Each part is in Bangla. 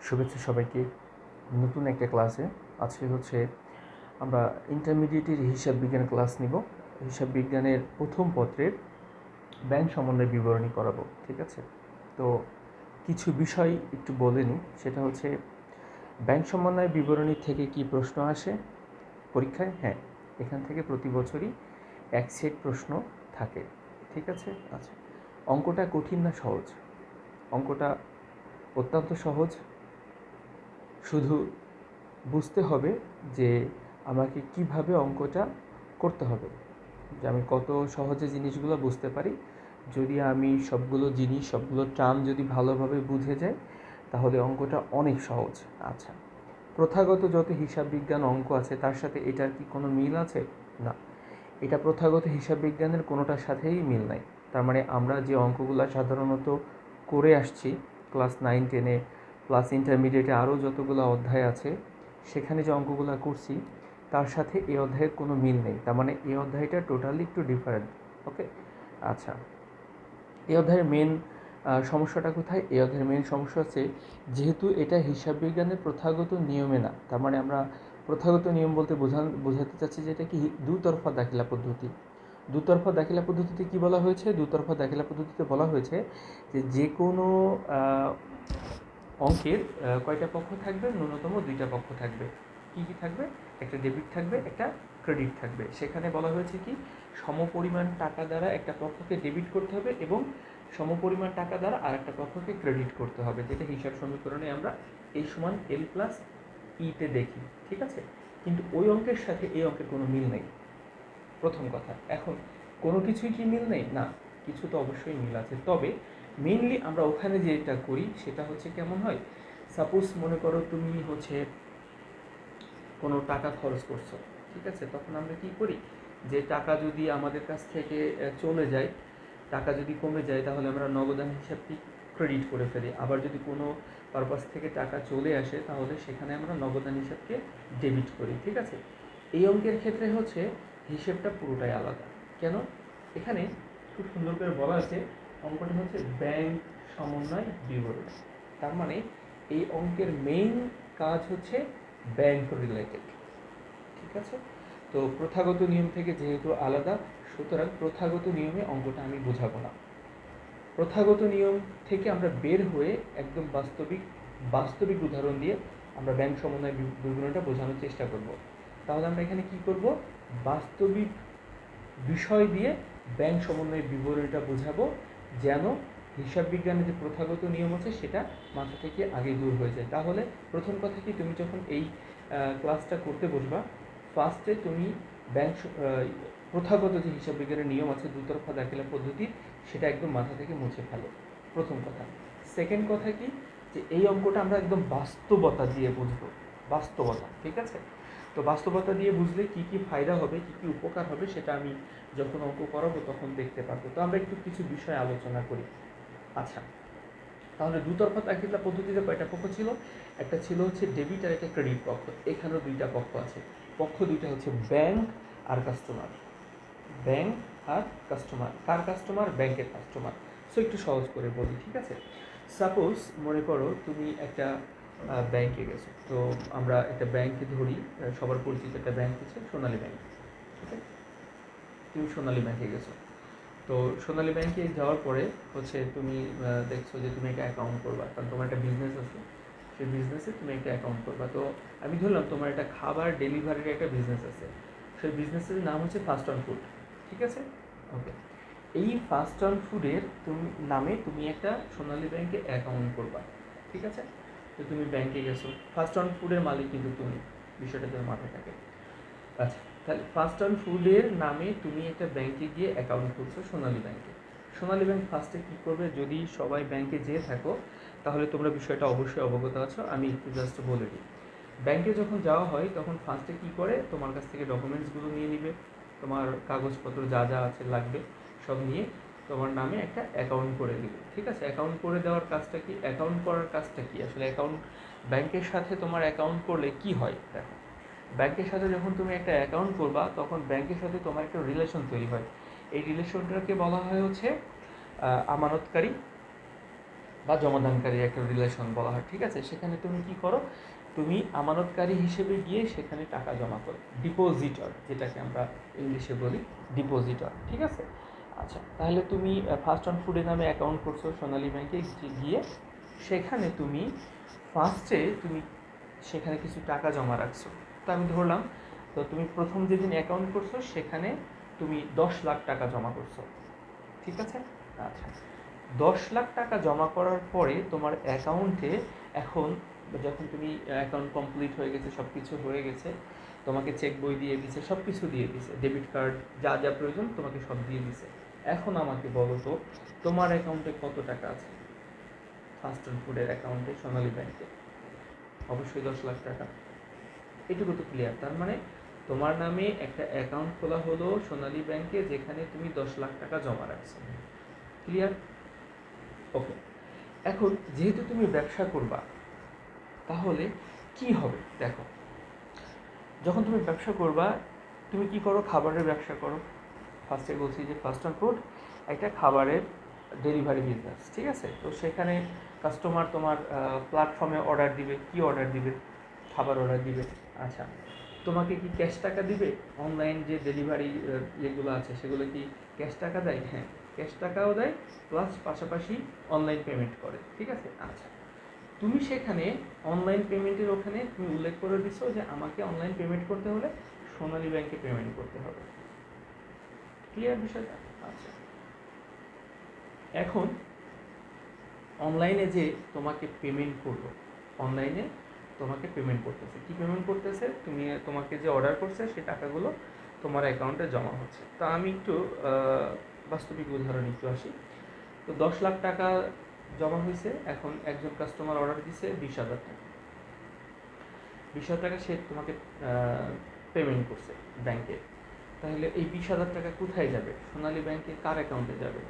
শুভেচ্ছা সবাইকে নতুন একটা ক্লাসে। আজকে হচ্ছে আমরা ইন্টারমিডিয়েটের হিসাব বিজ্ঞান ক্লাস নিব। হিসাব বিজ্ঞানের প্রথম পত্রের ব্যাংক সমন্বয় বিবরণী করাবো, ঠিক আছে? তো কিছু বিষয় একটু বলে নিই। সেটা হচ্ছে ব্যাংক সমন্বয় বিবরণী থেকে কি প্রশ্ন আসে পরীক্ষায়? হ্যাঁ, এখান থেকে প্রতি বছরই এক সেট প্রশ্ন থাকে, ঠিক আছে? আচ্ছা, অঙ্কটা কঠিন না সহজ? অঙ্কটা অত্যন্ত সহজ। শুধু বুঝতে হবে যে আমাকে কিভাবে অঙ্কটা করতে হবে, যে আমি কত সহজে জিনিসগুলো বুঝতে পারি। যদি আমি সবগুলো জিনিস, সবগুলো টার্ম যদি ভালোভাবে বুঝে যাই, তাহলে অঙ্কটা অনেক সহজ। আচ্ছা, প্রথাগত যত হিসাব বিজ্ঞান অঙ্ক আছে তার সাথে এটার কি কোনো মিল আছে? না, এটা প্রথাগত হিসাব বিজ্ঞানের কোনোটার সাথেই মিল নাই। তার মানে আমরা যে অঙ্কগুলো সাধারণত করে আসছি ক্লাস 9-10-এ প্লাস ইন্টারমিডিয়েটে আরও যতগুলো অধ্যায় আছে, সেখানে যে অঙ্কগুলো করছি তার সাথে এই অধ্যায়ের কোনো মিল নেই। তার মানে এই অধ্যায়টা টোটালি একটু ডিফারেন্ট। ওকে, আচ্ছা, এই অধ্যায়ের মেন সমস্যাটা কোথায়? এই অধ্যায়ের মেন সমস্যা হচ্ছে যেহেতু এটা হিসাব বিজ্ঞানের প্রথাগত নিয়মে না। তার মানে আমরা প্রথাগত নিয়ম বলতে বোঝাতে চাচ্ছি যে এটা কি দুতরফা দাখিলা পদ্ধতি। দুতরফা দাখিলা পদ্ধতিতে কি বলা হয়েছে? দুতরফা দাখিলা পদ্ধতিতে বলা হয়েছে যে কোনো অঙ্কের কয়টা পক্ষ থাকবে? ন্যূনতম দুইটা পক্ষ থাকবে। কি কি থাকবে? একটা ডেবিট থাকবে, একটা ক্রেডিট থাকবে। সেখানে বলা হয়েছে কি সমপরিমাণ টাকা দ্বারা একটা পক্ষকে ডেবিট করতে হবে এবং সমপরিমাণ টাকা দ্বারা আর একটা পক্ষকে ক্রেডিট করতে হবে, যেটা হিসাব সমীকরণে আমরা এই সমান এল প্লাস ইতে দেখি, ঠিক আছে? কিন্তু ওই অঙ্কের সাথে এই অঙ্কের কোনো মিল নেই, প্রথম কথা। এখন কোনো কিছুই কি মিল নেই? না, কিছু তো অবশ্যই মিল আছে। তবে মেইনলি আমরা ওখানে যেটা করি সেটা হচ্ছে কেমন হয়, সাপোজ মনে করো তুমি হচ্ছে কোনো টাকা খরচ করছো, ঠিক আছে? তখন আমরা কি করি, যে টাকা যদি আমাদের কাছ থেকে চলে যায়, টাকা যদি কমে যায়, তাহলে আমরা নগদান হিসাবটি ক্রেডিট করে ফেলি। আবার যদি কোনো পারপাস থেকে টাকা চলে আসে, তাহলে সেখানে আমরা নগদান হিসাবকে ডেবিট করি, ঠিক আছে? এই অঙ্কের ক্ষেত্রে হচ্ছে হিসেবটা পুরোটাই আলাদা। কেন? এখানে খুব সুন্দর করে বলা আছে অঙ্কটা হচ্ছে ব্যাংক সমন্বয় বিবরণী। তার মানে এই অঙ্কের মেইন কাজ হচ্ছে ব্যাংক রিলেটেড, ঠিক আছে? তো প্রথাগত নিয়ম থেকে যেহেতু আলাদা, সুতরাং প্রথাগত নিয়মে অঙ্কটা আমি বোঝাবো না। প্রথাগত নিয়ম থেকে আমরা বের হয়ে একদম বাস্তবিক উদাহরণ দিয়ে আমরা ব্যাংক সমন্বয় বিবরণীটা বোঝানোর চেষ্টা করব। তাহলে আমরা এখানে কি করব, বাস্তবিক বিষয় দিয়ে ব্যাংক সমন্বয় বিবরণীটা বোঝাবো, যেন হিসাব বিজ্ঞানের যে প্রথাগত নিয়ম আছে সেটা মাথা থেকে আগে দূর হয়ে যায়। তাহলে প্রথম কথা কি, তুমি যখন এই ক্লাসটা করতে বসবা, ফার্স্টে তুমি ব্যাংক প্রথাগত যে হিসাব বিজ্ঞানের নিয়ম আছে দুতরফা দাখিলা পদ্ধতি, সেটা একদম মাথা থেকে মুছে ফেলো, প্রথম কথা। সেকেন্ড কথা কি, যে এই অঙ্কটা আমরা একদম বাস্তবতা দিয়ে বুঝবো, বাস্তবতা, ঠিক আছে? তো বাস্তবতা দিয়ে বুঝলে কি কি ফায়দা হবে, কি কি উপকার হবে, সেটা আমি যখন অঙ্ক করাবো তখন দেখতে পারবো। তো আমরা একটু কিছু বিষয় আলোচনা করি। আচ্ছা, তাহলে দুতরফা দাখিলা পদ্ধতিতে কয়টা পক্ষ ছিল? একটা ছিল হচ্ছে ডেবিট আর একটা ক্রেডিট পক্ষ। এখানেও দুইটা পক্ষ আছে। পক্ষ দুইটা হচ্ছে ব্যাংক আর কাস্টমার। ব্যাংক আর কাস্টমার। কার কাস্টমার? ব্যাংকের কাস্টমার। সো একটু সহজ করে বলি, ঠিক আছে? সাপোজ মনে করো তুমি একটা ব্যাংকে গেছো। তো আমরা একটা ব্যাংকে ধরি, সবার পরিচিত একটা ব্যাংক হচ্ছে সোনালী ব্যাংক, ঠিক আছে? তুমি সোনালী ব্যাংকে গেছো। তো সোনালী ব্যাংকে যাওয়ার পরে হচ্ছে তুমি দেখছো যে তুমি একটা অ্যাকাউন্ট করবা, কারণ তোমার একটা বিজনেস আছে, সেই বিজনেসে তুমি একটা অ্যাকাউন্ট করবা। তো আমি ধরলাম তোমার একটা খাবার ডেলিভারির একটা বিজনেস আছে, সেই বিজনেসের নাম হচ্ছে ফার্স্ট অন ফুড, ঠিক আছে? ওকে, এই ফার্স্ট অন ফুডের নামে তুমি একটা সোনালী ব্যাংকে অ্যাকাউন্ট করবা, ঠিক আছে? তো তুমি ব্যাংকে গেছো, ফার্স্ট অন ফুডের মালিক কিন্তু তুমি, বিষয়টা তোমার মাথায় থাকে। আচ্ছা, তাহলে ফার্স্ট অন ফুডের নামে তুমি একটা ব্যাংকে গিয়ে অ্যাকাউন্ট খুলছো সোনালী ব্যাংকে। সোনালী ব্যাংক ফার্স্টে কী করবে, যদি সবাই ব্যাংকে যেয়ে থাকো তাহলে তোমরা বিষয়টা অবশ্যই অবগত আছো, আমি একটু জাস্ট বলে দিই। ব্যাংকে যখন যাওয়া হয় তখন ফার্স্টে কী করে, তোমার কাছ থেকে ডকুমেন্টসগুলো নিয়ে নিবে, তোমার কাগজপত্র যা যা আছে লাগবে সব নিয়ে তোমার নামে একটা অ্যাকাউন্ট করে দিবে, ঠিক আছে? অ্যাকাউন্ট করে দেওয়ার কাজটা কি, অ্যাকাউন্ট করার কাজটা কি আসলে? অ্যাকাউন্ট ব্যাংকের সাথে তোমার অ্যাকাউন্ট করলে কি হয় দেখো, ব্যাংকের সাথে যখন তুমি একটা অ্যাকাউন্ট করবা তখন ব্যাংকের সাথে তোমার একটা রিলেশন তৈরি হয়। এই রিলেশনটাকে বলা হয় হচ্ছে আমানতকারী বা জমাদানকারী একটা রিলেশন বলা হয়, ঠিক আছে। সেখানে তুমি কি করো, তুমি আমানতকারী হিসেবে গিয়ে সেখানে টাকা জমা করো, ডিপোজিটর যেটাকে আমরা ইংলিশে বলি, ডিপোজিটর, ঠিক আছে। আচ্ছা, তাহলে তুমি ফার্স্ট অন ফুডের নামে অ্যাকাউন্ট করছো সোনালী ব্যাংকে গিয়ে, সেখানে তুমি ফার্স্টে তুমি সেখানে কিছু টাকা জমা রাখছো। তো আমি ধরলাম, তো তুমি প্রথম যেদিন অ্যাকাউন্ট করছো সেখানে তুমি 10 লাখ টাকা জমা করছো, ঠিক আছে। আচ্ছা, 10 লাখ টাকা জমা করার পরে তোমার অ্যাকাউন্টে এখন, যখন তুমি অ্যাকাউন্ট কমপ্লিট হয়ে গেছে, সব কিছু হয়ে গেছে, তোমাকে চেক বই দিয়ে দিছে, সব কিছু দিয়ে দিছে, ডেবিট কার্ড যা যা প্রয়োজন তোমাকে সব দিয়ে দিছে। এখন আমাকে বলো তো, তোমার অ্যাকাউন্টে কত টাকা আছে? ফার্স্ট অ্যান্ড ফুডের অ্যাকাউন্টে সোনালী ব্যাংকে অবশ্যই 10 লাখ টাকা। এটুকু তো ক্লিয়ার। তার মানে তোমার নামে একটা অ্যাকাউন্ট খোলা হলো সোনালী ব্যাংকে, যেখানে তুমি 10 লাখ টাকা জমা রাখছো। ক্লিয়ার? ওকে। এখন যেহেতু তুমি ব্যবসা করবা, তাহলে কি হবে দেখো, যখন তুমি ব্যবসা করবা, তুমি কি করো, খাবারের ব্যবসা করো। ফার্স্টে বলছি যে ফার্স্ট অ্যান্ড ফুড একটা খাবারের ডেলিভারি বিজনেস, ঠিক আছে। তো সেখানে কাস্টমার তোমার প্ল্যাটফর্মে অর্ডার দিবে, কি অর্ডার দিবে? খাবার অর্ডার দিবে। আচ্ছা, তোমাকে কি ক্যাশ টাকা দিবে? অনলাইন যে ডেলিভারি ইয়েগুলো আছে সেগুলো কি ক্যাশ টাকা দেয়? হ্যাঁ, ক্যাশ টাকাও দেয়, প্লাস পাশাপাশি অনলাইন পেমেন্ট করে, ঠিক আছে। আচ্ছা, তুমি সেখানে অনলাইন পেমেন্টের ওখানে তুমি উল্লেখ করে দিছো যে আমাকে অনলাইন পেমেন্ট করতে হলে সোনালী ব্যাংকে পেমেন্ট করতে হবে। ক্লিয়ার বিষয়টা? আচ্ছা, এখন অনলাইনে যে তোমাকে পেমেন্ট করলো, অনলাইনে তোমাকে পেমেন্ট করতেছে, কি পেমেন্ট করতেছে? তোমাকে যে অর্ডার করছে সেই টাকাগুলো তোমার অ্যাকাউন্টে জমা হচ্ছে। তো আমি একটু বাস্তবিক উদাহরণ একটু আসি। তো 10 লাখ টাকা জমা হয়েছে। এখন একজন কাস্টমার অর্ডার দিছে 20,000 টাকা, 20,000 টাকা সে তোমাকে পেমেন্ট করছে ব্যাংকে। তাহলে এই 20,000 টাকা কোথায় যাবে? সোনালী ব্যাংকে কার অ্যাকাউন্টে যাবে?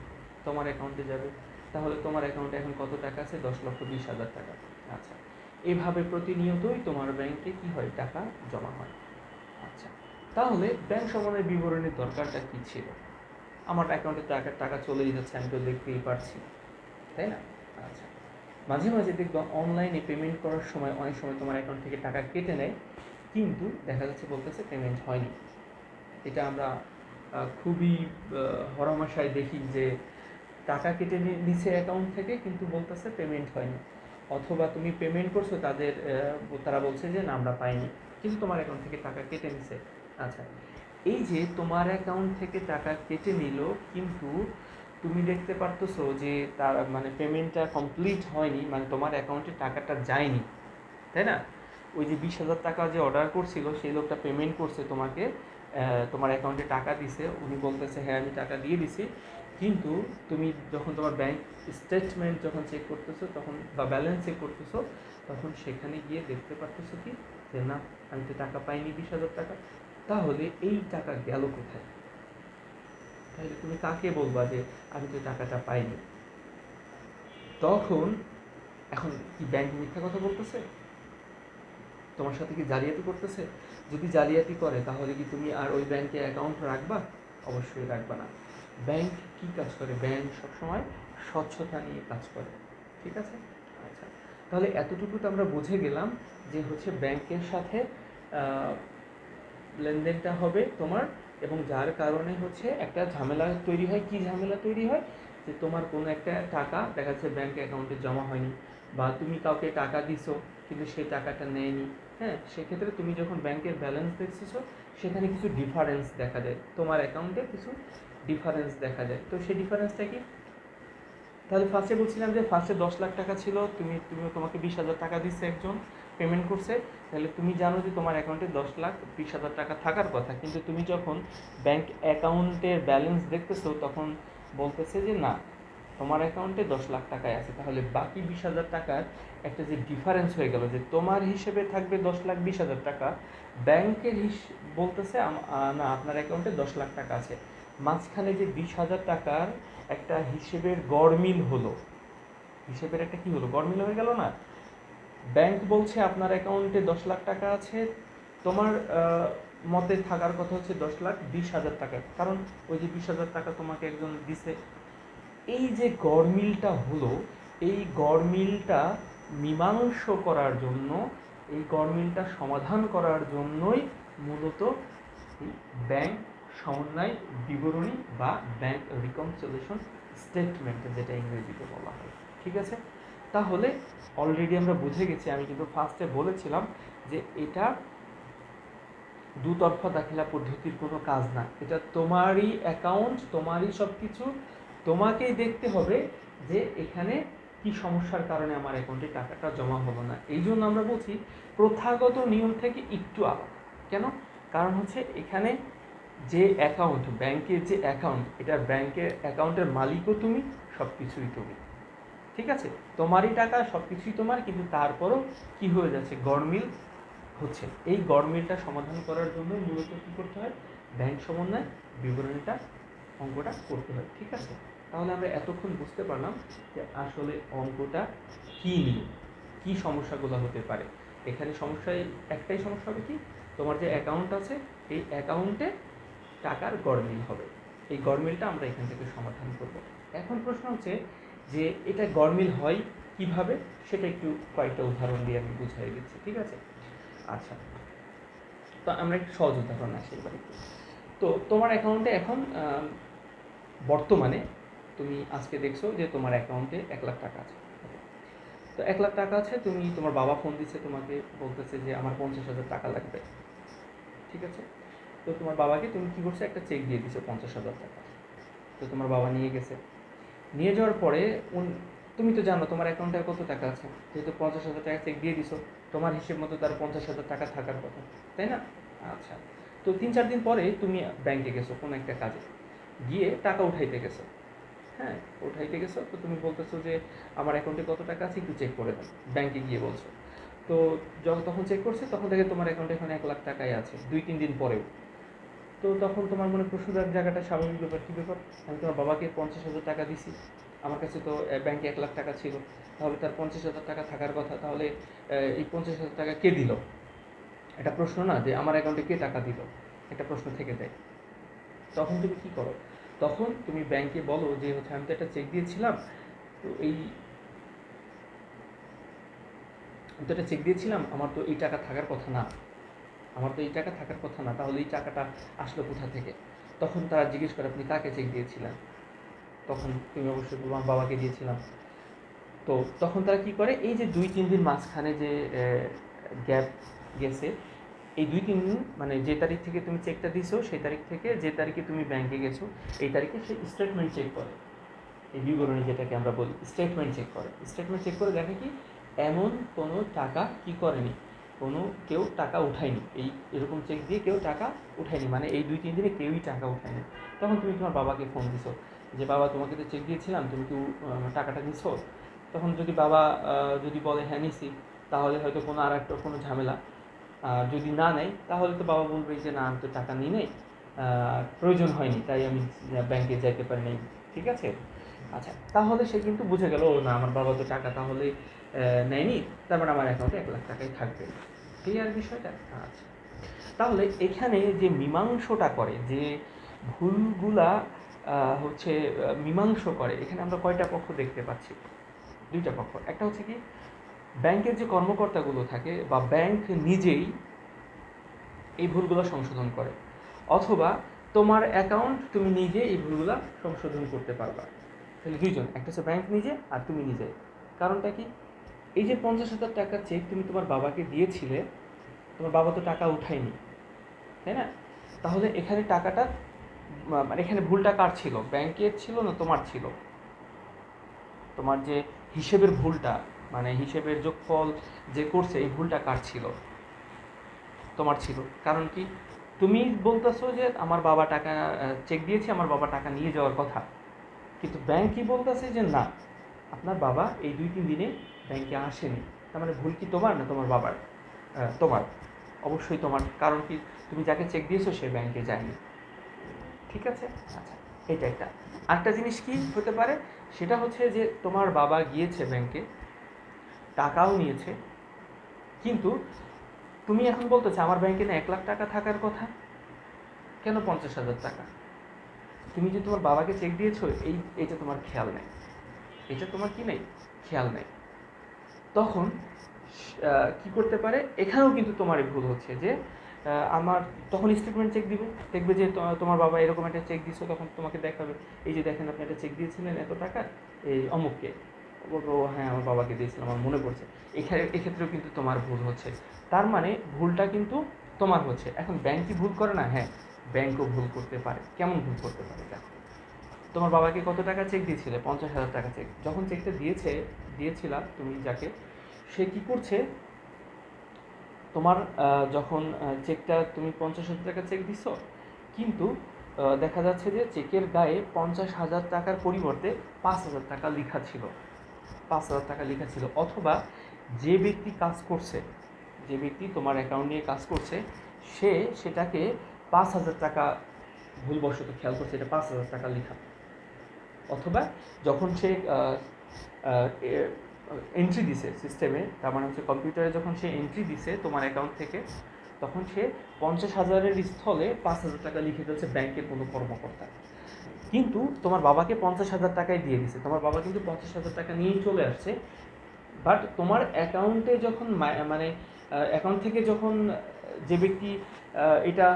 তোমার অ্যাকাউন্টে যাবে। তাহলে তোমার অ্যাকাউন্টে এখন কত টাকা আছে? 10,20,000 টাকা। আচ্ছা, এভাবে প্রতিনিয়তই তোমার ব্যাংকে কি হয়? টাকা জমা হয়। আচ্ছা, তাহলে ব্যাংক সমনের বিবরণীর দরকারটা কী ছিল? আমার অ্যাকাউন্টে টাকা চলেই যাচ্ছে, আমি তো দেখতেই পারছি, তাই না? আচ্ছা, মাঝে মাঝে দেখবা অনলাইনে পেমেন্ট করার সময় অনেক সময় তোমার অ্যাকাউন্ট থেকে টাকা কেটে নেয়, কিন্তু দেখা যাচ্ছে বলতেছে পেমেন্ট হয়নি। এটা আমরা খুবই হরহামেশাই দেখি যে টাকা কেটে নিচ্ছে অ্যাকাউন্ট থেকে, কিন্তু বলতেছে পেমেন্ট হয়নি। অথবা তুমি পেমেন্ট করছো, তারা বলছে যে না, আমরা পাইনি, কিন্তু তোমার অ্যাকাউন্ট থেকে টাকা কেটে নিছে। আচ্ছা, এই যে তোমার অ্যাকাউন্ট থেকে টাকা কেটে নিল, কিন্তু তুমি দেখতে পারতেছো যে তার মানে পেমেন্টটা কমপ্লিট হয়নি, মানে তোমার অ্যাকাউন্টে টাকাটা যায়নি, তাই না? ওই যে 20,000 টাকা যে অর্ডার করছিল সেই লোকটা পেমেন্ট করছে তোমাকে, তোমার অ্যাকাউন্টে টাকা দিছে, উনি বলতেছে হ্যাঁ আমি টাকা দিয়ে দিছি, কিন্তু তুমি যখন তোমার ব্যাংক স্টেটমেন্ট যখন চেক করতেছো তখন, বা ব্যালেন্স চেক করতেছো, তখন সেখানে গিয়ে দেখতে পারতেছো কি যে না, আমি তো টাকা পাইনি 20,000 টাকা। তাহলে এই টাকা গেল কোথায়? তাহলে তুমি কাকে বলবা যে আমি তো টাকাটা পাইনি? তখন এখন কি ব্যাংক মিথ্যা কথা বলতেছে? তোমার সাথে কি জালিয়াতি করতেছে? যদি জালিয়াতি করে তাহলে কি তুমি আর ওই ব্যাংকে অ্যাকাউন্ট রাখবা? অবশ্যই রাখবা না। ব্যাংক কি কাজ করে? ব্যাংক সবসময় স্বচ্ছতা নিয়ে কাজ করে, ঠিক আছে। আচ্ছা, তাহলে এতটুকু তো আমরা বুঝে গেলাম যে হচ্ছে ব্যাংকের সাথে লেনদেনটা হবে তোমার, এবং যার কারণে হচ্ছে একটা ঝামেলা তৈরি হয়। কি ঝামেলা তৈরি হয়? যে তোমার কোনো একটা টাকা দেখা যাচ্ছে ব্যাংক অ্যাকাউন্টে জমা হয়নি, বা তুমি কাউকে টাকা দিছো কিন্তু সেই টাকাটা নেয়নি। হ্যাঁ, সেক্ষেত্রে তুমি যখন ব্যাংকের ব্যালেন্স দেখতেছো সেখানে কিছু ডিফারেন্স দেখা যায়, তোমার অ্যাকাউন্টে কিছু ডিফারেন্স দেখা যায়। তো সেই ডিফারেন্সটা কি? তাহলে ফার্স্টে বলছিলাম যে ফার্স্টে 10 লাখ টাকা ছিল, তোমাকে 20,000 টাকা দিচ্ছে একজন, পেমেন্ট করছে। তাহলে তুমি জানো যে তোমার অ্যাকাউন্টে 10,20,000 টাকা থাকার কথা, কিন্তু তুমি যখন ব্যাংক অ্যাকাউন্টের ব্যালেন্স দেখতেছো তখন বলতেছে যে না, তোমার অ্যাকাউন্টে 10 লাখ টাকায় আছে। তাহলে বাকি 20,000 টাকার একটা যে ডিফারেন্স হয়ে গেল, যে তোমার হিসেবে থাকবে 10,20,000 টাকা, ব্যাংকের বলতেছে না, আপনার অ্যাকাউন্টে 10 লাখ টাকা আছে। মাঝখানে যে 20,000 টাকার একটা হিসেবের গড়মিল হলো, হিসেবের একটা কি হলো, গড়মিল হয়ে গেল না? ব্যাংক বলছে আপনার অ্যাকাউন্টে 10 লাখ টাকা আছে, তোমার মতে থাকার কথা হচ্ছে 10,20,000 টাকা, কারণ ওই যে 20,000 টাকা তোমাকে একজন দিছে। এই যে গড়মিলটা হলো, এই গড়মিলটা মীমাংস করার জন্য, এই গড়মিলটা সমাধান করার জন্যই মূলত ব্যাংক সমন্বয় বিবরণী বা ব্যাংক রিকনসিলিয়েশন স্টেটমেন্ট যেটা ইংরেজিতে বলা হয়। ঠিক আছে, তাহলে অলরেডি আমরা বুঝে গেছি, আমি কিন্তু ফার্স্টে বলেছিলাম যে এটা দুতরফা দাখিলা পদ্ধতির কোনো কাজ না, এটা তোমারই অ্যাকাউন্ট, তোমারই সব কিছু, তোমাকেই দেখতে হবে যে এখানে কি সমস্যার কারণে আমার অ্যাকাউন্টে টাকাটা জমা হলো না। এই জন্য আমরা বলছি প্রথাগত নিয়ম থেকে একটু আলাদা। কেন? কারণ হচ্ছে এখানে যে অ্যাকাউন্ট, ব্যাংকের যে অ্যাকাউন্ট, এটা ব্যাংকের অ্যাকাউন্টের মালিকও তুমি, সব কিছুই তুমি। ঠিক আছে, তোমারই টাকা, সব কিছুই তোমার, কিন্তু তারপরও কি হয়ে যাচ্ছে, গড়মিল হচ্ছে। এই গড়মিলটা সমাধান করার জন্য মূলত কী করতে হয়, ব্যাংক সমন্বয় বিবরণীটা, অঙ্কটা করতে হয়। ঠিক আছে, তাহলে আমরা এতক্ষণ বুঝতে পারলাম যে আসলে অঙ্কটা কী নিয়ে, কী সমস্যাগুলো হতে পারে। এখানে সমস্যায় একটাই সমস্যা হবে কি, তোমার যে অ্যাকাউন্ট আছে এই অ্যাকাউন্টে টাকার গড়মিল হবে। এই গড়মিলটা আমরা এখান থেকে সমাধান করব। এখন প্রশ্ন হচ্ছে যে এটা গড়মিল হয় কিভাবে, সেটা একটু কয়েকটা উদাহরণ দিয়ে আমি বুঝাই দিচ্ছি। ঠিক আছে, আচ্ছা, তো আমরা একটু সহজ উদাহরণ আসি এবারে। তো তোমার অ্যাকাউন্টে এখন বর্তমানে তুমি আজকে দেখছো যে তোমার অ্যাকাউন্টে 1,00,000 টাকা আছে। তো 1,00,000 টাকা আছে, তুমি, তোমার বাবা ফোন দিচ্ছে তোমাকে, বলতেছে যে আমার 50,000 টাকা লাগবে। ঠিক আছে, তো তোমার বাবাকে তুমি কী করছো, একটা চেক দিয়ে দিছো 50,000 টাকা। তো তোমার বাবা নিয়ে গেছে, নিয়ে যাওয়ার পরে তুমি তো জানো তোমার অ্যাকাউন্টে কত টাকা আছে, যেহেতু 50,000 টাকা চেক দিয়ে দিছো, তোমার হিসেব মতো তার 50,000 টাকা থাকার কথা, তাই না? আচ্ছা, তো 3-4 দিন পরে তুমি ব্যাংকে গেছো কোনো একটা কাজে, গিয়ে টাকা উঠাইতে গেছো। হ্যাঁ, উঠাইতে গেছো, তো তুমি বলতেছো যে আমার অ্যাকাউন্টে কত টাকা আছে একটু চেক করে দাও, ব্যাংকে গিয়ে বলছো। তো তখন চেক করছে, তখন থেকে তোমার অ্যাকাউন্টে এখন 1,00,000 টাকাই আছে 2-3 দিন পরেও। তো তখন তোমার মনে প্রশ্ন জায়গাটা স্বাভাবিক ব্যাপার, কী ব্যাপার, আমি তোমার বাবাকে 50,000 টাকা দিছি, আমার কাছে তো ব্যাংকে 1,00,000 টাকা ছিল, তাহলে তার 50,000 টাকা থাকার কথা, তাহলে এই 50,000 টাকা কে দিল? একটা প্রশ্ন না, যে আমার অ্যাকাউন্টে কে টাকা দিল, একটা প্রশ্ন থেকে যায়। তখন তুমি কী করো, তখন তুমি ব্যাংকে বলো যে হচ্ছে আমি তো একটা চেক দিয়েছিলাম, তো আমি তো একটা চেক দিয়েছিলাম, আমার তো এই টাকা থাকার কথা না, আমার তো এই টাকা থাকার কথা না, তাহলে এই টাকাটা আসলো কোথা থেকে? তখন তারা জিজ্ঞেস করে আপনি কাকে চেক দিয়েছিলেন? তখন তুমি অবশ্যই বলবো আমার বাবাকে দিয়েছিলাম। তো তখন তারা কি করে, এই যে 2-3 দিন মাঝখানে যে গ্যাপ গেছে, এই 2-3 দিন মানে যে তারিখ থেকে তুমি চেকটা দিছো সেই তারিখ থেকে যে তারিখে তুমি ব্যাংকে গেছো এই তারিখে সে স্টেটমেন্ট চেক করে, এই বিবরণী যেটাকে আমরা বলি স্টেটমেন্ট চেক করে। স্টেটমেন্ট চেক করে দেখে কি এমন কোনো টাকা কি করেনি, কেউ টাকা উঠায়নি, এরকম চেক দিয়ে কেউ টাকা উঠায়নি, মানে এই 2-3 দিনে কেউই টাকা উঠায়নি। তখন তুমি তোমার বাবাকে ফোন দিছো যে বাবা তোমাকে তো চেক দিয়েছিলাম, তুমি কি টাকাটা নিছো? তখন যদি বাবা যদি বলে হ্যাঁ নিছি, তাহলে হয়তো কোনো ঝামেলা। আর যদি না নেয় তাহলে তো বাবা বলবে যে না আমি তো টাকা নিই নেই, প্রয়োজন হয়নি তাই আমি ব্যাংকে যাইতে পারি নাই। ঠিক আছে, আচ্ছা, তাহলে সে কিন্তু বুঝে গেল না আমার বাবা তো টাকা তাহলে নেয়নি, তারপর আমার অ্যাকাউন্টে 1,00,000 টাকাই থাকবে। ক্লিয়ার বিষয়টা? আচ্ছা, তাহলে এখানে যে মীমাংসটা করে, যে ভুলগুলা হচ্ছে মীমাংস করে, এখানে আমরা কয়টা পক্ষ দেখতে পাচ্ছি? 2টা পক্ষ। একটা হচ্ছে কি ব্যাংকের যে কর্মকর্তাগুলো থাকে বা ব্যাংক নিজেই এই ভুলগুলো সংশোধন করে, অথবা তোমার অ্যাকাউন্ট তুমি নিজে এই ভুলগুলো সংশোধন করতে পারবা। তাহলে 2জন, একটা হচ্ছে ব্যাংক নিজে আর তুমি নিজে। কারণটা কি, এই যে 50,000 টাকার চেক তুমি তোমার বাবাকে দিয়েছিলে, তোমার বাবা তো টাকা উঠায়নি, তাই না? তাহলে এখানে টাকাটা মানে এখানে ভুলটা কার ছিল, ব্যাংকের ছিল না তোমার ছিল? তোমার যে হিসেবের ভুলটা, মানে হিসেবের যোগফল যে করছে এই ভুলটা কার ছিল? তোমার ছিল। কারণ কি, তুমি বলতেছো যে আমার বাবা টাকা চেক দিয়েছে, আমার বাবা টাকা নিয়ে যাওয়ার কথা, কিন্তু ব্যাংক কি বলতেছে যে না আপনার বাবা এই 2-3 দিনে ব্যাংকে আসেনি। তার মানে ভুল কি তোমার না তোমার বাবার? তোমার, অবশ্যই তোমার। কারণ কি, তুমি যাকে চেক দিয়েছো সে ব্যাংকে যায়নি। ঠিক আছে, আচ্ছা, এটা একটা। আরেকটা জিনিস কি হতে পারে, সেটা হচ্ছে যে তোমার বাবা গিয়েছে ব্যাংকে, টাকাও নিয়েছে, কিন্তু তুমি এখন বলতেছো আমার ব্যাংকে না 1,00,000 টাকা থাকার কথা, কেন 50,000 টাকা? তুমি যে তোমার বাবাকে চেক দিয়েছো এইটা তোমার খেয়াল নেই, এটা তোমার কি নেই, খেয়াল নেই, তখন কি করতে পারে, এখানেও কিন্তু তোমারই ভুল হচ্ছে যে আমার তখন স্টেটমেন্ট চেক দিবে, দেখবে যে তোমার বাবা এরকম একটা চেক দিছো, তখন তোমাকে দেখাবে এই যে দেখেন আপনি একটা চেক দিয়েছিলেন এত টাকা এই অমুককে, বলবো হ্যাঁ আমার বাবাকে দিয়েছিলাম আমার মনে পড়ছে। এক্ষেত্রেও কিন্তু তোমার ভুল হচ্ছে, তার মানে ভুলটা কিন্তু তোমার হচ্ছে। এখন ব্যাংক কি ভুল করে না? হ্যাঁ, ব্যাংকও ভুল করতে পারে। কেমন ভুল করতে পারে? দেখো, তোমার বাবাকে কত টাকা চেক দিয়েছিলে? 50,000 টাকা চেক। যখন চেকটা দিয়েছিলা তুমি যাকে, সে কি করছে, তোমার যখন চেকটা তুমি 50,000 টাকা চেক দিছো, কিন্তু দেখা যাচ্ছে যে চেকের গায়ে 50,000 টাকার পরিবর্তে 5,000 টাকা লেখা ছিল, 5,000 টাকা লেখা ছিল। অথবা যে ব্যক্তি কাজ করছে, যে ব্যক্তি তোমার অ্যাকাউন্ট নিয়ে কাজ করছে, সে সেটাকে 5,000 টাকা ভুলবশত খেয়াল করছে এটা 5,000 টাকা লেখা। অথবা যখন সে এন্ট্রি দিছে সিস্টেমে, তার মানে হচ্ছে কম্পিউটারে যখন সে এন্ট্রি দিছে তোমার অ্যাকাউন্ট থেকে, তখন সে 50,000-এর স্থলে 5,000 টাকা লিখে ফেলছে ব্যাংকের কোনো কর্মকর্তা। কিন্তু তোমার বাবাকে 50,000 টাকায় দিয়ে দিছে, তোমার বাবা কিন্তু 50,000 টাকা নিয়েই চলে আসছে। বাট তোমার অ্যাকাউন্টে যখন মানে অ্যাকাউন্ট থেকে যখন যে ব্যক্তি এটা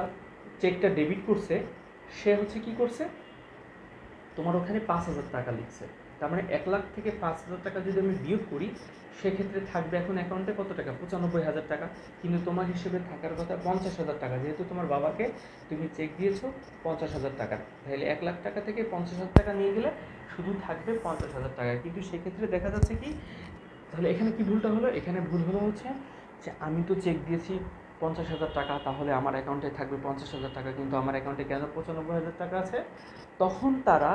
চেকটা ডেবিট করছে, সে হচ্ছে কি করছে, তোমার ওখানে 5,000 টাকা লিখছে। তার মানে 1 লাখ থেকে 5,000 টাকা যদি আমি বিয়োগ করি, সেক্ষেত্রে থাকবে এখন অ্যাকাউন্টে কত টাকা? 95,000 টাকা। কিন্তু তোমার হিসেবে থাকার কথা 50,000 টাকা, যেহেতু তোমার বাবাকে তুমি চেক দিয়েছো 50,000 টাকা, তাহলে 1 লাখ টাকা থেকে 50,000 টাকা নিয়ে গেলে শুধু থাকবে 50,000 টাকা। কিন্তু সেক্ষেত্রে দেখা যাচ্ছে কি, তাহলে এখানে কি ভুলটা হলো? এখানে ভুল হলো হচ্ছে যে আমি তো চেক দিয়েছি 50,000 টাকা, তাহলে আমার অ্যাকাউন্টে থাকবে 50,000 টাকা, কিন্তু আমার অ্যাকাউন্টে কেন 95,000 টাকা আছে? তখন তারা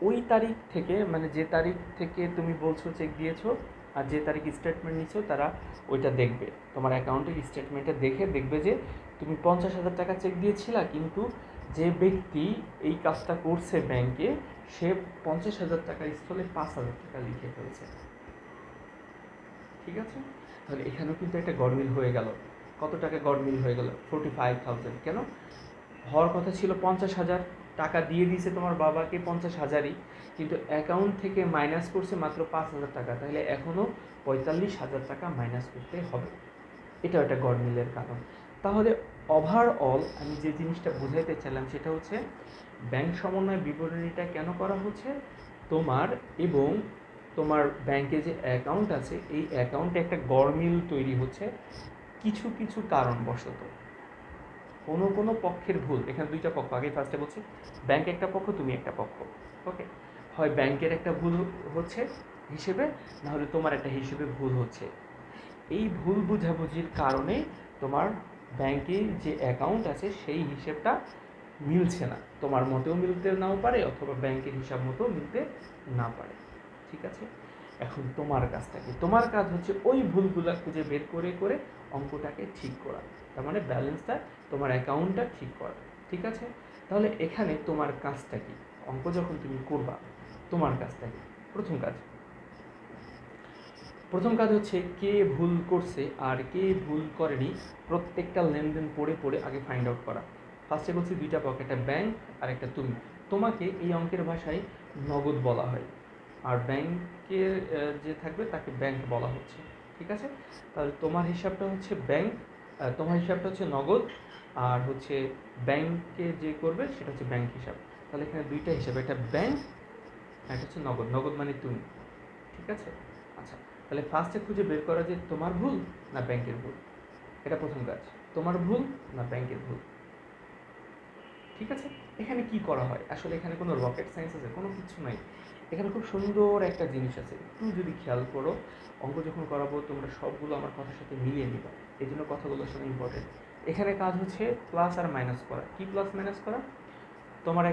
ওই তারিখ থেকে, মানে যে তারিখ থেকে তুমি বলছো চেক দিয়েছো আর যে তারিখ স্টেটমেন্ট নিচ্ছো, তারা ওইটা দেখবে, তোমার অ্যাকাউন্টের স্টেটমেন্টটা দেখে দেখবে যে তুমি 50,000 টাকা চেক দিয়েছিলা, কিন্তু যে ব্যক্তি এই কাজটা করছে ব্যাংকে, সে 50,000 টাকার স্থলে 5,000 টাকা লিখে ফেলছে। ঠিক আছে, তাহলে এখানেও কিন্তু একটা গরমিল হয়ে গেল। কত টাকা গরমিল হয়ে গেল? 45,000। কেন? হওয়ার কথা ছিল 50,000 টাকা দিয়ে দিয়েছে তোমার বাবাকে 50,000-ই, কিন্তু অ্যাকাউন্ট থেকে মাইনাস করছে মাত্র 5,000 টাকা, তাহলে এখনও 45,000 টাকা মাইনাস করতে হবে। এটাও একটা গরমিলের কারণ। তাহলে ওভারঅল আমি যে জিনিসটা বোঝাইতে চাইলাম সেটা হচ্ছে, ব্যাংক সমন্বয় বিবরণীটা কেন করা হচ্ছে, তোমার এবং তোমার ব্যাংকে যে অ্যাকাউন্ট আছে এই অ্যাকাউন্টে একটা গরমিল তৈরি হচ্ছে কিছু কিছু কারণবশত, কোনো পক্ষের ভুল। এখানে দুইটা পক্ষ, আগে ফার্স্টে বলছি ব্যাংক একটা পক্ষ, তুমি একটা পক্ষ। ওকে, হয় ব্যাংকের একটা ভুল হচ্ছে হিসেবে, নাহলে তোমার একটা হিসেবে ভুল হচ্ছে। এই ভুল বুঝাবুঝির কারণে তোমার ব্যাংকে যে অ্যাকাউন্ট আছে সেই হিসেবটা মিলছে না, তোমার মতেও মিলতে নাও পারে, অথবা ব্যাংকের হিসাব মতেও মিলতে না পারে। ঠিক আছে, এখন তোমার কাজটা কি? তোমার কাজ হচ্ছে ওই ভুলগুলো খুঁজে বের করে করে অঙ্কটাকে ঠিক করা, তার মানে ব্যালেন্সটা, তোমার অ্যাকাউন্টটা ঠিক করা। ঠিক আছে, তাহলে এখানে তোমার কাজটা কি? অঙ্ক যখন তুমি করবা, তোমার কাজটা কি? প্রথম কাজ হচ্ছে কে ভুল করছে আর কে ভুল করেনি প্রত্যেকটা লেনদেন পড়ে পড়ে আগে ফাইন্ড আউট করা। ফার্স্টে বলছি দুইটা পক্ষ, একটা ব্যাংক আর একটা তুমি। তোমাকে এই অঙ্কের ভাষায় নগদ বলা হয়, আর ব্যাংকের যে থাকবে তাকে ব্যাংক বলা হচ্ছে। ঠিক আছে, তাহলে তোমার হিসাবটা হচ্ছে ব্যাংক, তোমার হিসাবটা হচ্ছে নগদ, আর হচ্ছে ব্যাংকে যে করবে সেটা হচ্ছে ব্যাংক হিসাব। তাহলে এখানে দুইটা হিসাব, একটা ব্যাংক আর একটা হচ্ছে নগদ। নগদ মানে তুমি। ঠিক আছে, আচ্ছা, তাহলে ফার্স্টে খুঁজে বের করা যে তোমার ভুল না ব্যাংকের ভুল, এটা প্রথম কাজ। তোমার ভুল না ব্যাংকের ভুল। ঠিক আছে, এখানে কি করা হয়? আসলে এখানে কোনো রকেট সায়েন্স আছে? কোনো কিছু নাই। এখানে খুব সুন্দর একটা জিনিস আছে, একটু যদি খেয়াল করো, অঙ্ক যখন করাবো তোমরা সবগুলো আমার কথার সাথে মিলিয়ে নিবা, এই জন্য কথাগুলো আসলে ইম্পর্টেন্ট। এখানে কাজ হচ্ছে প্লাস আর মাইনাস করা। কি প্লাস মাইনাস করা? তোমার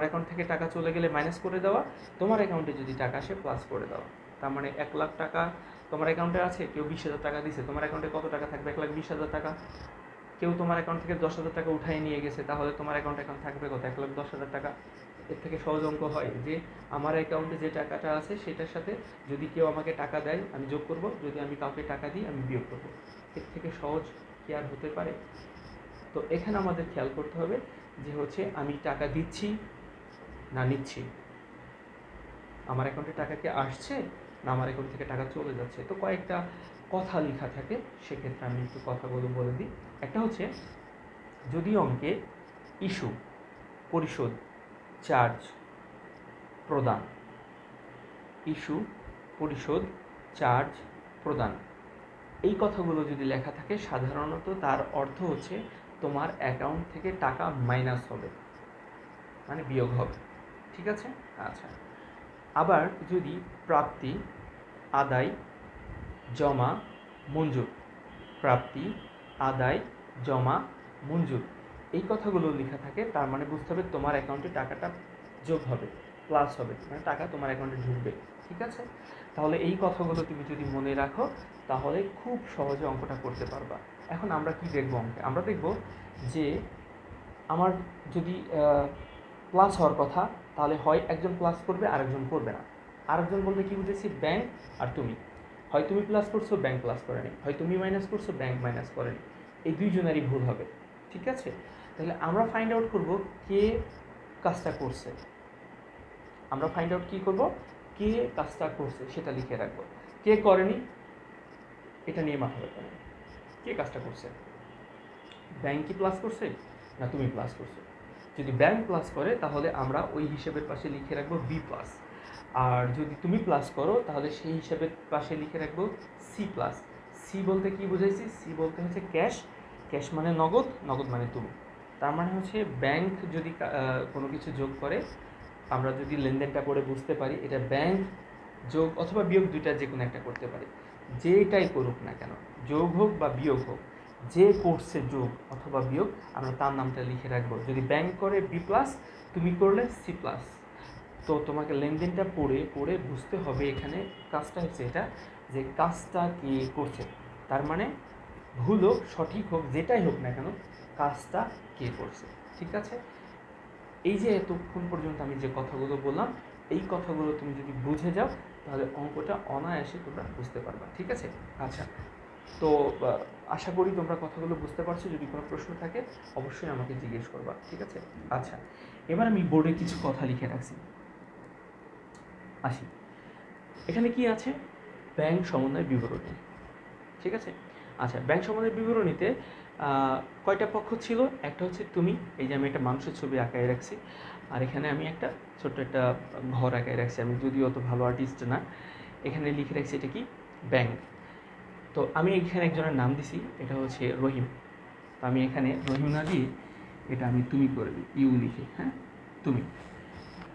অ্যাকাউন্ট থেকে টাকা চলে গেলে মাইনাস করে দেওয়া, তোমার অ্যাকাউন্টে যদি টাকা আসে প্লাস করে দেওয়া। তার মানে 1 লাখ টাকা তোমার অ্যাকাউন্টে আছে, কেউ 20,000 টাকা দিছে, তোমার অ্যাকাউন্টে কত টাকা থাকবে? 1,20,000 টাকা। কেউ তোমার অ্যাকাউন্ট থেকে 10,000 টাকা উঠাই নিয়ে গেছে, তাহলে তোমার অ্যাকাউন্টে এখন থাকবে কত? 1,10,000 টাকা। এর থেকে সহজ অঙ্ক হয় যে আমার অ্যাকাউন্টে যে টাকাটা আছে সেটার সাথে যদি কেউ আমাকে টাকা দেয় আমি যোগ করব, যদি আমি কাউকে টাকা দিই আমি বিয়োগ করব। এর থেকে সহজ কি আর হতে পারে? তো এখানে আমাদের খেয়াল করতে হবে যে হচ্ছে আমি টাকা দিচ্ছি না নিচ্ছি, আমার অ্যাকাউন্টে টাকা কি আসছে না আমার অ্যাকাউন্ট থেকে টাকা চলে যাচ্ছে। তো কয়েকটা কথা লেখা থাকে, সেক্ষেত্রে আমি একটু কথাগুলো বলে দিই। একটা হচ্ছে যদি অঙ্কে ইস্যু, পরিশোধ, চার্জ, প্রদান, ইস্যু, পরিশোধ, চার্জ, প্রদান, এই কথাগুলো যদি লেখা থাকে সাধারণত তার অর্থ হচ্ছে তোমার অ্যাকাউন্ট থেকে টাকা মাইনাস হবে, মানে বিয়োগ হবে। ঠিক আছে? আচ্ছা, আবার যদি প্রাপ্তি, আদায়, জমা, মঞ্জুর, প্রাপ্তি, আদায়, জমা, মঞ্জুর, এই কথাগুলো লেখা থাকে, তার মানে বুঝতে হবে তোমার অ্যাকাউন্টে টাকাটা যোগ হবে, প্লাস হবে, মানে টাকা তোমার অ্যাকাউন্টে ঢুকবে। ঠিক আছে? তাহলে এই কথাগুলো তুমি যদি মনে রাখো তাহলে খুব সহজে অঙ্কটা করতে পারবা। এখন আমরা কি দেখব অঙ্কে? আমরা দেখব যে আমার যদি প্লাস হওয়ার কথা, তাহলে হয় একজন প্লাস করবে আরেকজন করবে না। আরেকজন বলতে কি বুঝেছি? ব্যাংক আর তুমি। হয় তুমি প্লাস করছো, ব্যাংক প্লাস করেনি, হয় তুমি মাইনাস করছো, ব্যাংক মাইনাস করেনি। এই দুইজনেরই ভুল হবে। ঠিক আছে? তাহলে আমরা ফাইন্ড আউট করব কে কাজটা করছে। আমরা ফাইন্ড আউট কী করব? কে কাজটা করছে সেটা লিখে রাখবো। কে করেনি এটা নিয়ে মাথা ব্যথা নেই। কে কাজটা করছে? ব্যাংক কি প্লাস করছে না তুমি প্লাস করছো? যদি ব্যাংক প্লাস করে তাহলে আমরা ওই হিসেবের পাশে লিখে রাখবো বি প্লাস, আর যদি তুমি প্লাস করো তাহলে সেই হিসেবের পাশে লিখে রাখবো সি প্লাস। সি বলতে কি বুঝাইছি? সি বলতে হচ্ছে ক্যাশ, ক্যাশ মানে নগদ, নগদ মানে তুমি। তার মানে হচ্ছে ব্যাংক যদি কোনো কিছু যোগ করে, আমরা যদি লেনদেনটা করে বুঝতে পারি এটা ব্যাংক যোগ অথবা বিয়োগ দুইটা যে কোনো একটা করতে পারি। যেটাই করুক না কেন, যোগ হোক বা বিয়োগ হোক, যে করছে যোগ অথবা বিয়োগ আমরা তার নামটা লিখে রাখবো। যদি ব্যাংক করে বি প্লাস, তুমি করলে সি প্লাস। তো তোমাকে লেনদেনটা পড়ে বুঝতে হবে এখানে কাজটা হচ্ছে এটা, যে কাজটা কে করছে। তার মানে ভুল হোক সঠিক হোক যেটাই হোক না কেন, কাজটা কে করছে। ঠিক আছে? এই যে এতক্ষণ পর্যন্ত আমি যে কথাগুলো বললাম, এই কথাগুলো তুমি যদি বুঝে যাও তাহলে অঙ্কটা অনায়াসে তোমরা বুঝতে পারবা। ঠিক আছে? আচ্ছা, তো আশা করি তোমরা কথাগুলো বুঝতে পারছো। যদি কোনো প্রশ্ন থাকে অবশ্যই আমাকে জিজ্ঞেস করবা। ঠিক আছে? আচ্ছা, এবার আমি বোর্ডে কিছু কথা লিখে রাখছি। আসি, এখানে কি আছে? ব্যাংক সমন্বয় বিবরণী। ঠিক আছে? আচ্ছা, ব্যাংক সমন্বয় বিবরণীতে কয়টা পক্ষ ছিল? একটা হচ্ছে তুমি, এই যে আমি একটা মানুষের ছবি আঁকায় রাখছি, আর এখানে আমি একটা ছোট্ট একটা ঘর আঁকায় রাখছি। আমি যদিও অত ভালো আর্টিস্ট না। এখানে লিখে রাখছি এটা কি? ব্যাংক। তো আমি এখানে একজনের নাম দিছি, এটা হচ্ছে রহিম। তো আমি এখানে রহিম না দিয়ে এটা আমি তুমি করে দিই, ইউ লিখে। হ্যাঁ, তুমি।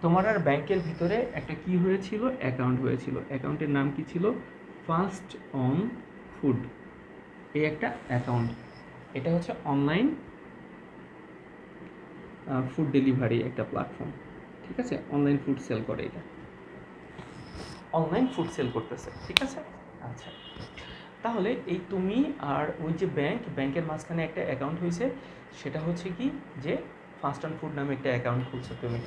তোমার আর ব্যাংকের ভিতরে একটা কি হয়েছিল? অ্যাকাউন্ট হয়েছিল। অ্যাকাউন্টের নাম কি ছিল? First on food. এই একটা অ্যাকাউন্ট, এটা হচ্ছে অনলাইন ফুড ডেলিভারি একটা প্ল্যাটফর্ম। ঠিক আছে? অনলাইন ফুড সেল করে, এটা অনলাইন ফুড সেল করতেছে। ঠিক আছে? আচ্ছা, তাহলে এই তুমি আর ওই যে ব্যাংকের মাঝখানে একটা অ্যাকাউন্ট হয়েছে, সেটা হচ্ছে কি যে ফার্স্ট অন ফুড নামে একটা অ্যাকাউন্ট খুলছো তুমি।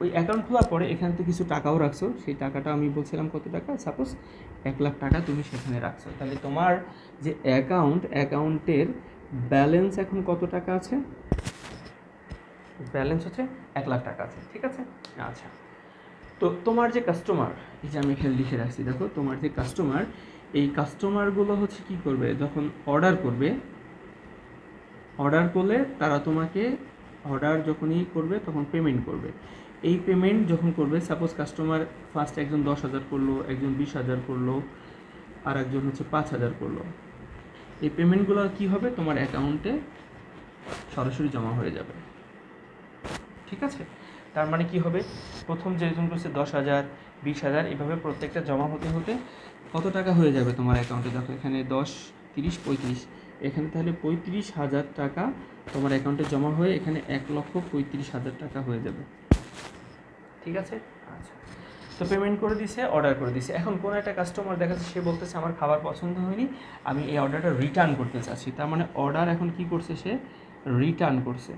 ওই অ্যাকাউন্ট খোলার পরে এখানে তো কিছু টাকাও রাখছো। সেই টাকাটা আমি বলছিলাম কত টাকা? সাপোজ 1,00,000 টাকা তুমি সেখানে রাখছো। তাহলে তোমার যে অ্যাকাউন্টের ব্যালেন্স এখন কত টাকা আছে? ব্যালেন্স হচ্ছে 1,00,000 টাকা আছে। ঠিক আছে? আচ্ছা, তো তোমার যে কাস্টমার, এই যে আমি এখানে লিখে রাখছি, দেখো তোমার যে কাস্টমার, এই কাস্টমারগুলো হচ্ছে কি করবে? যখন অর্ডার করলে তারা তোমাকে অর্ডার যখনই করবে তখন পেমেন্ট করবে। এই পেমেন্ট যখন করবে, সাপোজ কাস্টমার ফার্স্ট একজন 10,000 করলো, একজন 20,000 করলো, আর একজন হচ্ছে 5,000 করলো। এই পেমেন্টগুলো কি হবে? তোমার অ্যাকাউন্টে সরাসরি জমা হয়ে যাবে। ঠিক আছে? তার মানে কি হবে? প্রথম যেজন করছে 10,000, 20,000, এভাবে প্রত্যেকটা জমা হতে হতে কত টাকা হয়ে যাবে তোমার অ্যাকাউন্টে? দেখো এখানে 10, 30, 35, এখানে তাহলে 35,000 টাকা তোমার অ্যাকাউন্টে জমা হয়ে এখানে 1,35,000 টাকা হয়ে যাবে। ঠিক আছে? আচ্ছা, তো পেমেন্ট করে দিছে, অর্ডার করে দিছে। এখন কোনো একটা কাস্টমার দেখা যাচ্ছে সে বলতেছে আমার খাবার পছন্দ হয়নি, আমি এই অর্ডারটা রিটার্ন করতে চাচ্ছি। তার মানে অর্ডার এখন কি করছে? সে রিটার্ন করছে।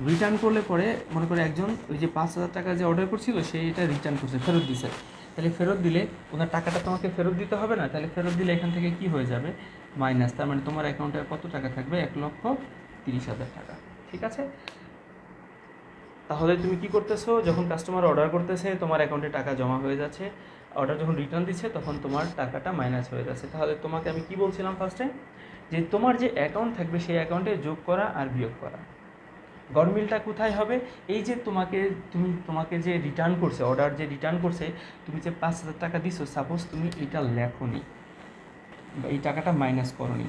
রিটার্ন করলে পরে মনে করে একজন ওই যে 5,000 টাকা যে অর্ডার করছিল সে এটা রিটার্ন করছে, ফেরত দিছে। তাহলে ফেরত দিলে ওনার টাকাটা তোমাকে ফেরত দিতে হবে না? তাহলে ফেরত দিলে এখান থেকে কি হয়ে যাবে? মাইনাস। তার মানে তোমার অ্যাকাউন্টে কত টাকা থাকবে? 1,30,000 টাকা। ঠিক আছে? তাহলে তুমি কি করতেছো, যখন কাস্টমার অর্ডার করতেছে তোমার অ্যাকাউন্টে টাকা জমা হয়ে যাচ্ছে, অর্ডার যখন রিটার্ন দিচ্ছে তখন তোমার টাকাটা মাইনাস হয়ে যাচ্ছে। তাহলে তোমাকে আমি কি বলছিলাম ফার্স্টে, যে তোমার যে অ্যাকাউন্ট থাকবে সেই অ্যাকাউন্টে যোগ করা আর বিয়োগ করা। গড়মিলটা কোথায় হবে, এই যে তোমাকে যে রিটার্ন করছে, অর্ডার যে রিটার্ন করছে, তুমি যে 5,000 টাকা দিছো, সাপোজ তুমি এটা লেখোনি বা এই টাকাটা মাইনাস করোনি,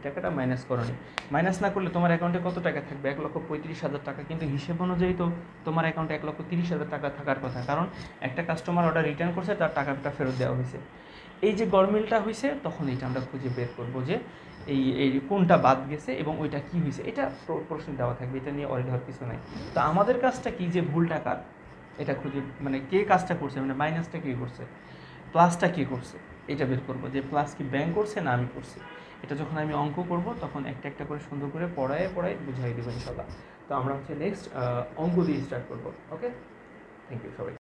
টাকাটা মাইনাস করোনি, মাইনাস না করলে তোমার অ্যাকাউন্টে কত টাকা থাকবে, 1,35,000 টাকা। কিন্তু হিসেব অনুযায়ী তো তোমার অ্যাকাউন্টে 1,30,000 টাকা থাকার কথা, কারণ একটা কাস্টমার অর্ডার রিটার্ন করছে, তার টাকাটা ফেরত দেওয়া হয়েছে। এই যে গড়মিলটা হয়েছে, তখন এইটা আমরা খুঁজে বের করবো যে এই কোনটা বাদ গেছে এবং ওইটা কি হয়েছে, এটা প্রশ্ন দেওয়া থাকবে, এটা নিয়ে অরিড হওয়ার কিছু নাই। তো আমাদের কাজটা কি, যে ভুল টাকার এটা খুঁজে, মানে কে কাজটা করছে, মানে মাইনাসটা কে করছে, প্লাসটা কে করছে, এটা বের করবো যে প্লাস কি ব্যাংক করছে না আমি করছি। এটা যখন আমি অঙ্ক করব তখন একটা একটা করে সুন্দর করে পড়ায় বুঝাই দেবো ইনশাল্লাহ। তো আমরা হচ্ছে নেক্সট অঙ্ক দিয়ে স্টার্ট করবো। ওকে, থ্যাংক ইউ সবাই।